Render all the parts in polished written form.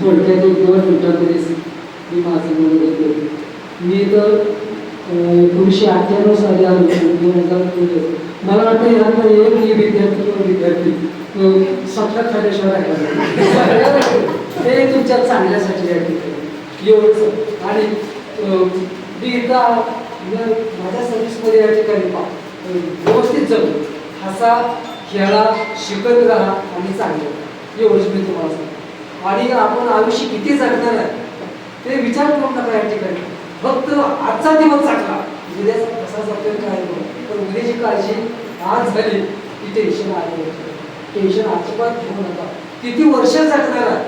थोडक्यात एक 2 मिनिटांमध्ये मी माझं मनोगत करतो. मी तर 1998 साली आलो, 2000 मला वाटतं यातला एक विद्यार्थी किंवा विद्यार्थी सत्ता खाल्याशिवाय राहिला ते तुमच्या चांगल्यासाठी या ठिकाणी एवढंच. आणि मी एकदा माझ्या सर्व्हिसमध्ये या ठिकाणी व्यवस्थित जगतो, हसा खेळा, शिकत राहा आणि चांगलं एवढंच मी तुम्हाला सांगतो. आणि आपण आयुष्य किती जगणार आहे ते विचार करू नका या ठिकाणी. फक्त आजचा दिवस चांगला, उद्याचा कसा जातोय काय, पण उद्याची काळजी आज झाली की टेन्शन आले. टेन्शन अजिबात घेऊ नका. किती वर्ष जगणार आहे,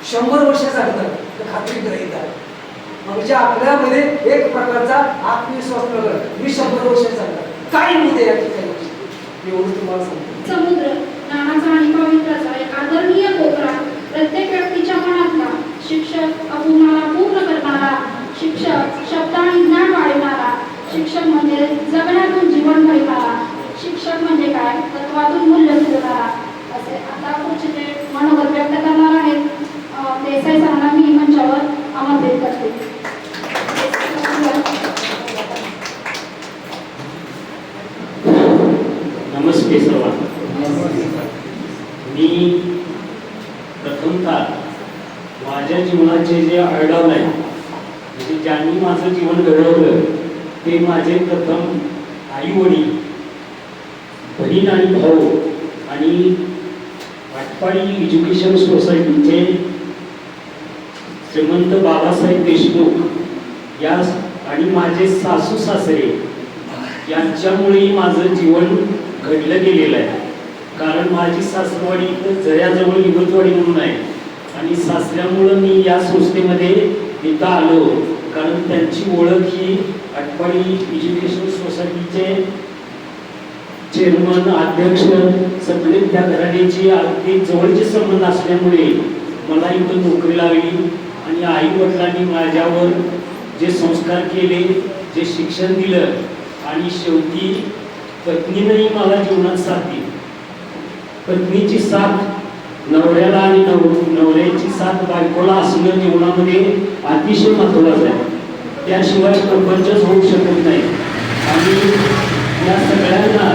100 वर्ष जगणार तर खात्री ग्रहित आहे. म्हणजे आपल्यामध्ये एक प्रकारचा आत्मविश्वास प्रगट, मी 100 वर्ष जगणार काय होते या ठिकाणी एवढं तुम्हाला सांगतो. समुद्र ज्ञानाचा आणि पवित्राचा एक आदरणीय कोपरा, प्रत्येक व्यक्तीच्या मनातला शिक्षक अपूर्णाला पूर्ण करणारा, शिक्षक शब्द आणि ज्ञान वाढवणारा, शिक्षक म्हणजे जगण्यातून जीवन घडवणारा, शिक्षक म्हणजे काय तत्वातून मूल्य मिळवणारा. असे आता पुढचे जे मनोगत व्यक्त करणार आहेत देसाई सरांना मी मंचावर आमंत्रित करते. नमस्ते सर्वांना. मी प्रथमतः माझ्या जीवनाचे जे आयडॉल आहे, म्हणजे ज्यांनी माझं जीवन घडवलं ते माझे प्रथम आई वडील, बहीण आणि भाऊ आणि आटपाडी एज्युकेशन सोसायटीचे श्रीमंत बाबासाहेब देशमुख या आणि माझे सासू सासरे यांच्यामुळेही माझं जीवन घडलं गेलेलं आहे. कारण माझी सासरवाडी इथं जऱ्याजवळ इगतवाडी म्हणून आहे आणि सासऱ्यामुळं मी या संस्थेमध्ये इथं आलो. कारण त्यांची ओळख ही आटपाडी एज्युकेशन सोसायटीचे चेअरमन, अध्यक्ष सगळे त्या घराण्याची अगदी जवळचे संबंध असल्यामुळे मला इथं नोकरी लागली. आणि आई वडिलांनी माझ्यावर जे संस्कार केले, जे शिक्षण दिलं आणि शेवटी पत्नीनेही मला जीवनात साथ दिली. पत्नीची साथ नवऱ्याला आणि नवऱ्याची साथ बायकोला असणं जीवनामध्ये अतिशय महत्त्वाचं आहे. त्याशिवाय प्रपंचच होऊ शकत नाही. आणि या सगळ्यांना,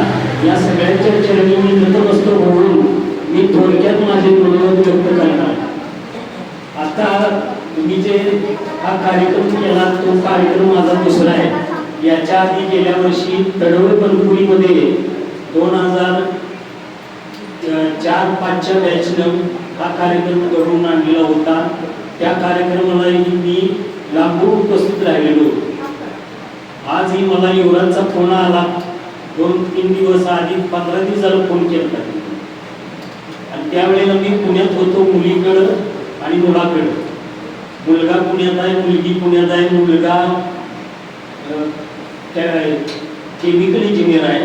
या सगळ्यांच्या चरणी मी नतमस्तक होऊन मी थोडक्यात माझे मनोगत व्यक्त करणार. आता तुम्ही जे हा कार्यक्रम केला तो कार्यक्रम माझा दुसरा आहे. याच्या आधी गेल्या वर्षी तडवळे बनपुरीमध्ये 2004-05च्या बॅचनं हा कार्यक्रम घडवून आणलेला होता. त्या कार्यक्रमाला मी लांबून उपस्थित राहिलेलो. आजही मला युवराजचा फोन आला. 2-3 दिवस आधी 15 दिवस झालं फोन केला आणि त्यावेळेला मी पुण्यात होतो मुलीकडं आणि मुलाकडं. मुलगा पुण्यात आहे, मुलगी पुण्यात आहे. मुलगा केमिकल इंजिनियर आहे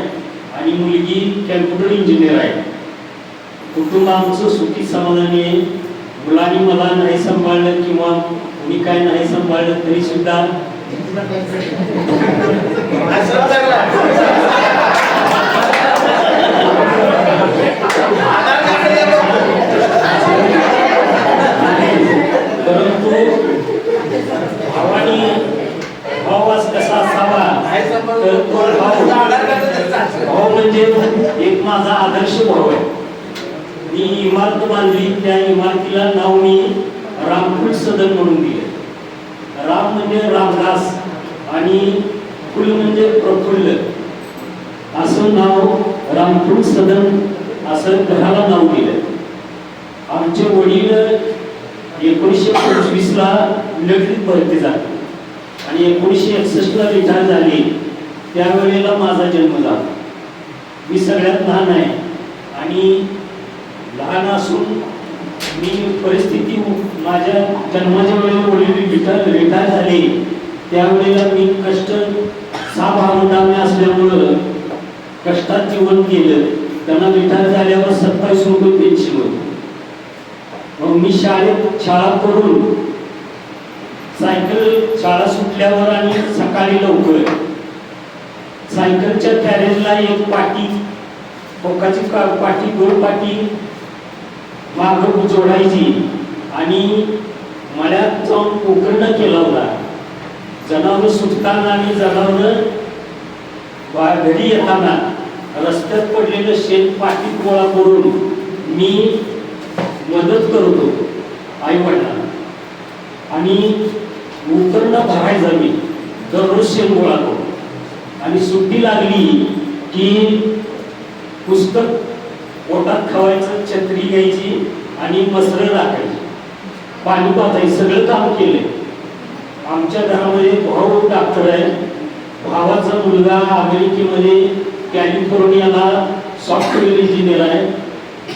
आणि मुलगी कॅम्प्युटर इंजिनियर आहे. कुटुंब आमचं सुखी समाधानी आहे. मुलांनी मला नाही सांभाळलं किंवा मी काय नाही सांभाळलं तरी सुद्धा परंतु भावानी भाव कसा असावा तर तो भाव म्हणजे एक माझा आदर्श भाव आहे. मी इमारत बांधली, त्या इमारतीला नाव मी रामकुल सदन म्हणून दिले. राम म्हणजे रामदास आणि कुल म्हणजे प्रफुल्ल, असं नाव रामकुल सदन असं घराला नाव दिलं. आमचे वडील 1925ला मिलिटरीत भरती झाले आणि 1961ला रिटायर झाले. त्यावेळेला माझा जन्म झाला. मी सगळ्यात लहान आहे आणि लहान असून मी परिस्थिती माझ्या जन्माच्या वेळेला वडील रिटायर झाले. त्यावेळेला मी कष्ट 6 भावंडांनी असल्यामुळं कष्टात जीवन केलं. त्यांना रिटायर झाल्यावर 27 रुपये पेन्शन होती. मग मी शाळा करून सायकल शाळा सुटल्यावर आणि सकाळी लवकर सायकलच्या कॅरेजला एक पाटी, कोकाची पाटी, गोल पाटी मागं जोडायची आणि मळ्यात जाऊन पोखरणं केला होता. जनावर सुटताना आणि जनावर घरी येताना रस्त्यात पडलेलं शेण पाठीत गोळा करून मी मदत करतो आई वडिलांना. आणि पोखरणं भरायचं मी दररोज शेण गोळा करतो. आणि सुट्टी लागली की पुस्तक पोटात खवायचं, छत्री घ्यायची आणि मसरं राखायची, पाणी पाजायचं, सगळं काम केलंय. आमच्या घरामध्ये भाऊ डॉक्टर आहे, भावाचा मुलगा अमेरिकेमध्ये कॅलिफोर्नियाला सॉफ्टवेअर इंजिनियर आहे.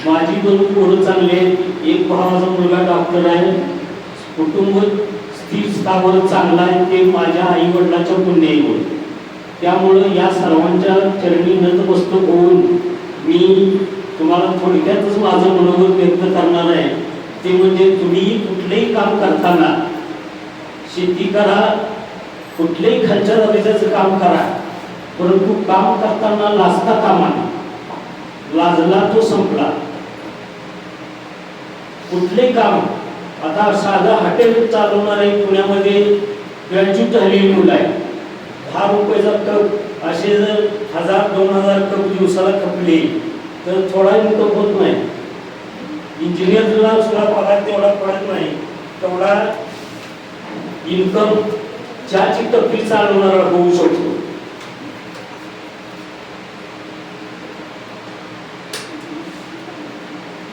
माझी 2 पोरं चांगले आहेत. एक भावाचा मुलगा डॉक्टर आहे. कुटुंब स्थिर स्थावर चांगला आहे, ते माझ्या आई वडिलांच्या पुण्याईमुळे. त्यामुळं या सर्वांच्या चरणी नतमस्तक होऊन मी तुम्हाला थोडक्यातच माझं मनोगत व्यक्त करणार आहे. ते म्हणजे तुम्ही कुठलेही काम करताना शेती करा, कुठल्याही खालच्या दर्जाचं काम करा, परंतु काम करताना लाजता कामा नये. लाजला तो संपला. कुठलेही काम, आता साधं हॉटेल चालवणारे पुण्यामध्ये ग्रॅज्युएट झालेली मुलं आहे. 10 रुपयाचा कप असे जर 1000-2000 कप दिवसाला खपले तर थोडा इन्कम होत नाही. इंजिनियरला सुद्धा पगार तेवढा पडत नाही, तेवढा इन्कम चहाची टपरी चालवणारा होऊ शकतो.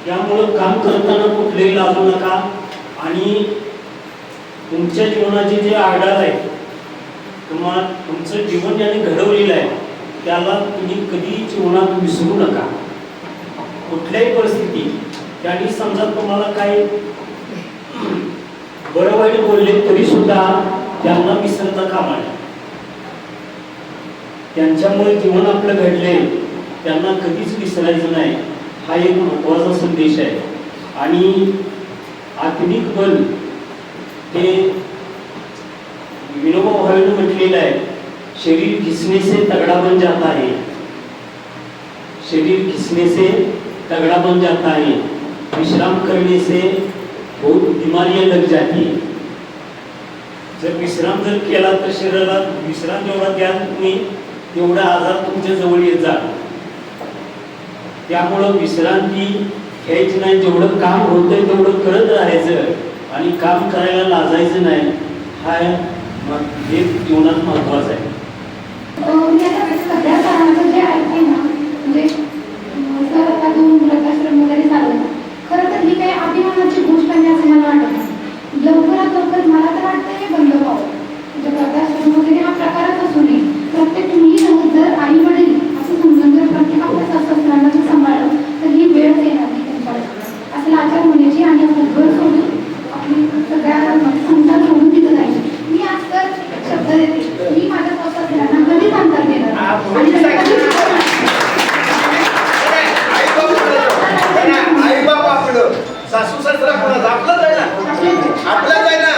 त्यामुळं काम करताना कुठलेही लाजू नका. आणि तुमच्या जीवनाचे जे आढाव आहे, तुम्हाला तुमचं जीवन ज्याने घडवलेलं आहे त्याला तुम्ही कधी जीवनात विसरू नका. कुठल्याही परिस्थिती त्यांनी समजा तुम्हाला काही बरं वाईट बोलले तरी सुद्धा त्यांना विसरता कामा नये. त्यांच्यामुळे जीवन आपलं घडले, त्यांना कधीच विसरायचं नाही. हा एक महत्त्वाचा संदेश आहे. आणि आत्मिक बल हे विनोबा भावेनं म्हटलेलं आहे, शरीर घिसने से तगड़ा बन जाता है, शरीर घिसने से तगड़ा बन जाता है, विश्राम करने से बहुत बीमारियां लग जाती है. जर विश्राम जर केला तर शरीराला विश्राम जेवढा द्या तुम्ही तेवढा आजार तुमच्या जवळ येत जातो. त्यामुळं विश्रांती घ्यायची नाही. जेवढं काम होतंय तेवढं करत राहायचं आणि काम करायला लाजायचं नाही. हा हे जीवनात महत्वाचं आहे. सगळ्या कारणाचं जे ऐकते ना, म्हणजे सर आता 2 वृद्धाश्रम वगैरे चालवतात. खरं तर ही काही अभिमानाची गोष्ट आहे असं मला वाटत नाही. लवकरात लवकर मला तर वाटतं हे बंद व्हावं. म्हणजे वृद्धाश्रम वगैरे हा प्रकारच असू नये. प्रत्येक मुली जर आई वडील असं समजून जर प्रत्येक आपल्या सासऱ्यांना जर सांभाळलं तर ही वेळ येणार नाही त्यांच्याकडे. असं लाचार होण्याची आणि आपलं घर सोडून आपली सगळ्या संसार सोडून तिथं जायची. मी आज तर शब्द देते, मी माझ्या सासऱ्यांना कधीच अंतर देणार आई बाप आपलं, सासू सासरा कोणाचं आपलंच आहे ना, आपलंच आहे ना.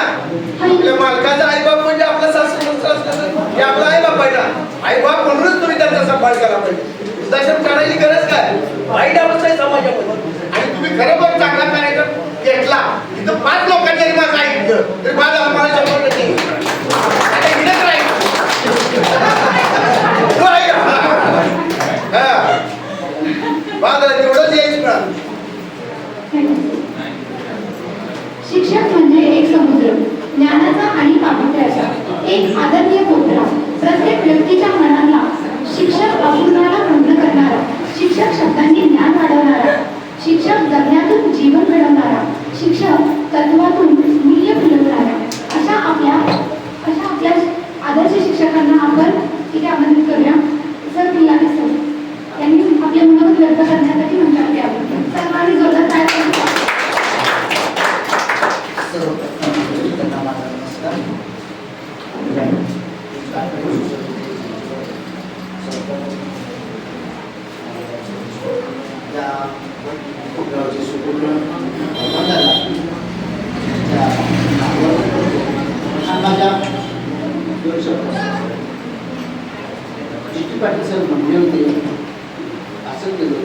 आपल्या मालकाचा आई बाप म्हणजे आपला सासू सासरा असलं हे आपला आई बाप आहे ना. आई बाप म्हणूनच तुम्ही त्यांचा सांभाळ केला पाहिजे. वृद्धाश्रम काढायची गरज काय? वाईट अवस्था आहे समाजामध्ये. आणि तुम्ही खरं पण चांगला कार्यक्रम घेतला. इथं 5 लोकांनी जरी माझं ऐकलं तरी माझा मला 100% हिडत राहील. तेवढंच यायचं. शिक्षक म्हणजे एक समुद्र ज्ञानाचा आणि पावित्र्याचा, एक आदरणीय पोतरा. प्रत्येक व्यक्तीच्या मनाला शिक्षक अपूर्णाला बंद करणारा, शिक्षक शब्दांनी ज्ञान वाढवणारा, शिक्षक जगण्यातून जीवन घडवणारा, शिक्षक तत्वातून मूल्य फुलवणारा. अशा आपल्या आदर्श शिक्षकांना आपण इथे आमंत्रित करूया. सर पिल्लाने सर यांनी आपले मनोगत व्यक्त करण्यासाठी मंचावर यावं. सर्वांनी जोरदार टाळ्या वाजवा. पाटील सर म्हणले होते, असं केलं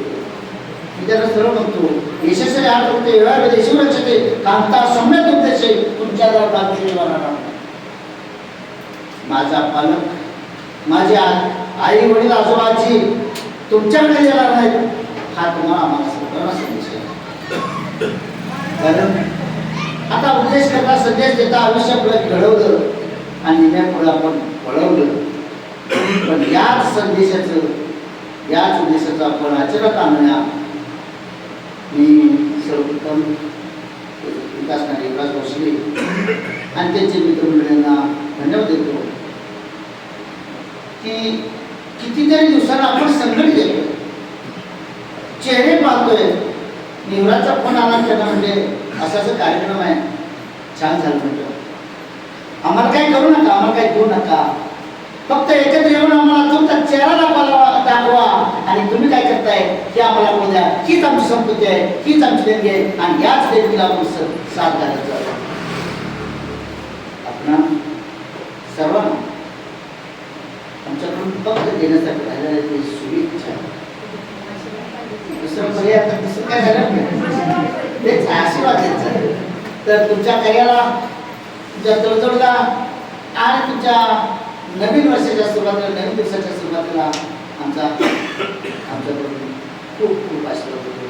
मी त्याला सरळ म्हणतो, यशस्वी करते वेळावेळी शिवरक्षते कांता सम्यक उपदेशे तुमच्या जवळ कांती माझा पालक माझे आई वडील आजोबाजी तुमच्याकडे येणार नाहीत हा तुम्हाला आम्हाला सर्वांना संदेश आहे. कारण आता उपदेश करता संदेश देता आयुष्य आपलं घडवलं आणि निम्यापुढे आपण वळवलं, पण याच संदेशाचं याच उद्देशाचं आपण आचरणात आणूया. मी सर्वप्रथम विकास युवराज भोसले आणि त्यांचे मित्रमंडळींना धन्यवाद देतो की कितीतरी दिवसांना आपण संघटित येतोय, चेहरे पाहतोय. युवराजचा फोन आला त्यांना म्हणजे असा कार्यक्रम आहे, छान झालं म्हणतो. आम्हाला काही करू नका, आम्हाला काही देऊ नका, फक्त एकत्र येऊन आम्हाला तुमचा चेहरा दाखवा आणि तुम्ही काय करताय हे आम्हाला बोलू द्या. हीच आमची संस्कृती आहे, हीच आमची देणगी आहे आणि याच देणगीला आपण साथ घालायचं. आपण सर्वांना आमच्याकडून फक्त देण्यासाठी राहिलेल्या ते शुभेच्छा, दुसरं पर्याय आता दुसरं काय झालं नाही, तेच आशीर्वाद द्यायचा. तर तुमच्या कार्याला, तुमच्या तळजोडला आणि तुमच्या नवीन वर्षाच्या सुरुवातीला, नवीन दिवसाच्या सुरुवातीला आमच्याकडून खूप खूप आशीर्वाद होतो.